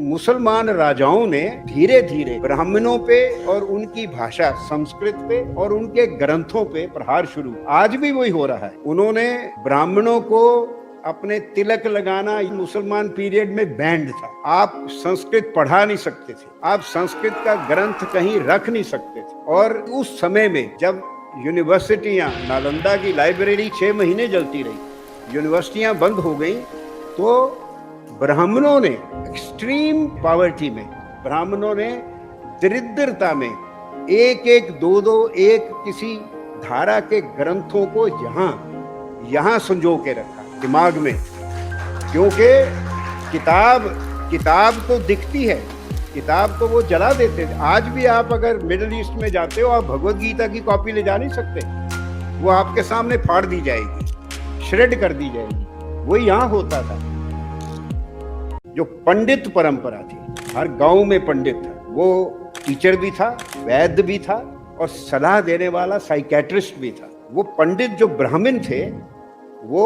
मुसलमान राजाओं ने धीरे धीरे ब्राह्मणों पे और उनकी भाषा संस्कृत पे और उनके ग्रंथों पे प्रहार शुरू, आज भी वही हो रहा है। उन्होंने ब्राह्मणों को अपने तिलक लगाना मुसलमान पीरियड में बैंड था। आप संस्कृत पढ़ा नहीं सकते थे, आप संस्कृत का ग्रंथ कहीं रख नहीं सकते थे। और उस समय में जब यूनिवर्सिटियां, नालंदा की लाइब्रेरी 6 महीने जलती रही, यूनिवर्सिटियां बंद हो गई, तो ब्राह्मणों ने एक्सट्रीम पॉवर्टी में, ब्राह्मणों ने दरिद्रता में एक एक दो एक किसी धारा के ग्रंथों को यहाँ संजो के रखा दिमाग में, क्योंकि किताब तो दिखती है, किताब तो वो जला देते थे। आज भी आप अगर मिडिल ईस्ट में जाते हो, आप भगवत गीता की कॉपी ले जा नहीं सकते, वो आपके सामने फाड़ दी जाएगी, श्रेड कर दी जाएगी। वो यहाँ होता था। जो पंडित परंपरा थी, हर गांव में पंडित था, वो टीचर भी था, वैद्य भी था और सलाह देने वाला साइकेट्रिस्ट भी था। वो पंडित जो ब्राह्मण थे, वो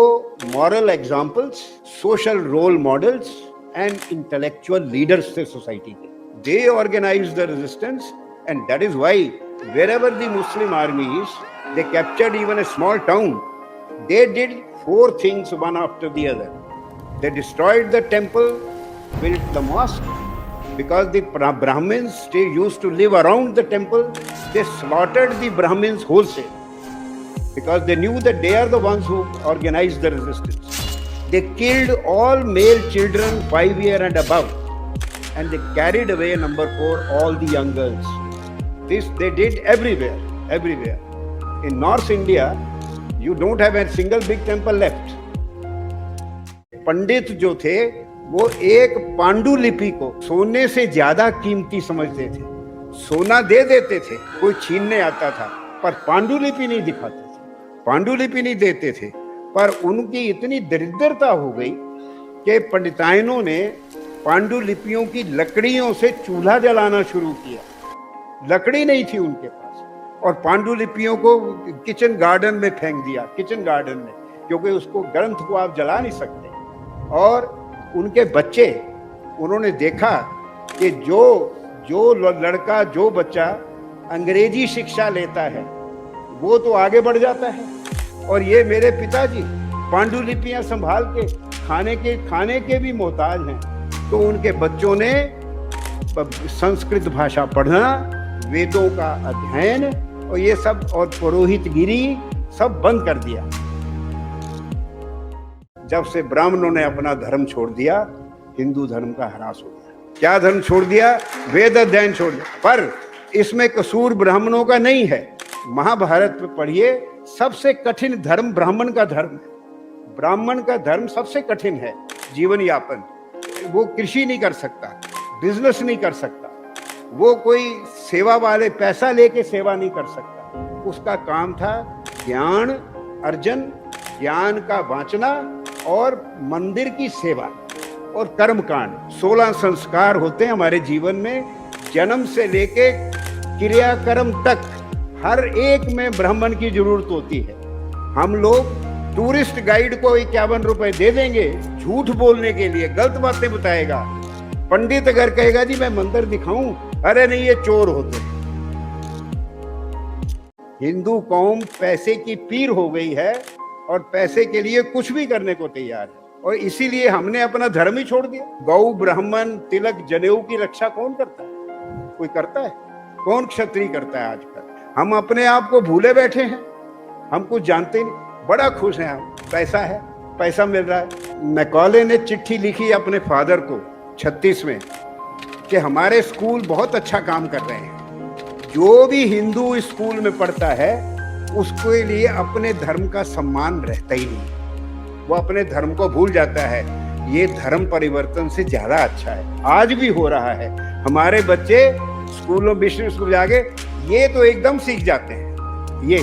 moral examples, social role models and intellectual leaders थे सोसाइटी के। They organize the resistance and that is why wherever the Muslim armies, they captured even a small town, they did 4 things one after the other. They destroyed the temple, built the mosque, because the Brahmins used to live around the temple. They slaughtered the Brahmins wholesale because they knew that they are the ones who organized the resistance. They killed all male children 5 years and above, and they carried away number 4 all the young girls. This they did everywhere. In North India, you don't have a single big temple left. पंडित जो थे, वो एक पांडुलिपि को सोने से ज्यादा कीमती समझते थे। सोना दे देते थे, कोई छीनने आता था, पर पांडुलिपि नहीं दिखाते थे, पांडुलिपि नहीं देते थे। पर उनकी इतनी दरिद्रता हो गई कि पंडिताइनों ने पांडुलिपियों की लकड़ियों से चूल्हा जलाना शुरू किया। लकड़ी नहीं थी उनके पास, और पांडुलिपियों को किचन गार्डन में फेंक दिया, किचन गार्डन में, क्योंकि उसको ग्रंथ को आप जला नहीं सकते। और उनके बच्चे, उन्होंने देखा कि जो लड़का, जो बच्चा अंग्रेजी शिक्षा लेता है, वो तो आगे बढ़ जाता है, और ये मेरे पिताजी पांडुलिपियां संभाल के खाने के भी मोहताज हैं। तो उनके बच्चों ने संस्कृत भाषा पढ़ना, वेदों का अध्ययन और ये सब, और पुरोहितगिरी सब बंद कर दिया। जब से ब्राह्मणों ने अपना धर्म छोड़ दिया, हिंदू धर्म का ह्रास हो गया। क्या धर्म छोड़ दिया? वेद अध्ययन छोड़ दिया। पर इसमें कसूर ब्राह्मणों का नहीं है। महाभारत में पढ़िए, सबसे कठिन धर्म ब्राह्मण का धर्म है। ब्राह्मण का धर्म सबसे कठिन है जीवन यापन। वो कृषि नहीं कर सकता, बिजनेस नहीं कर सकता, वो कोई सेवा वाले पैसा लेके सेवा नहीं कर सकता। उसका काम था ज्ञान अर्जन, ज्ञान का वांचना और मंदिर की सेवा और कर्मकांड। 16 संस्कार होते हैं हमारे जीवन में, जन्म से लेके क्रियाकर्म तक हर एक में ब्राह्मण की जरूरत होती है। हम लोग टूरिस्ट गाइड को 51 रुपए दे देंगे झूठ बोलने के लिए, गलत बातें बताएगा। पंडित अगर कहेगा जी मैं मंदिर दिखाऊं, अरे नहीं ये चोर होते हैं। हिंदू कौम पैसे की पीर हो गई है और पैसे के लिए कुछ भी करने को तैयार है, और इसीलिए हमने अपना धर्म ही छोड़ दिया। गौ, ब्राह्मण, तिलक, जनेऊ की रक्षा कौन करता है? कोई करता है? कौन क्षत्रिय करता है आजकल? हम अपने आप को भूले बैठे हैं, हम कुछ जानते नहीं। बड़ा खुश हैं हम, पैसा है, पैसा मिल रहा है। मैकॉले ने चिट्ठी लिखी अपने फादर को 36 में कि हमारे स्कूल बहुत अच्छा काम कर रहे हैं। जो भी हिंदू स्कूल में पढ़ता है उसके लिए अपने धर्म का सम्मान रहता ही नहीं, वो अपने धर्म को भूल जाता है। ये धर्म परिवर्तन से ज्यादा अच्छा है। आज भी हो रहा है। हमारे बच्चे स्कूलों, मिशनरी स्कूल जाके ये तो एकदम सीख जाते हैं। ये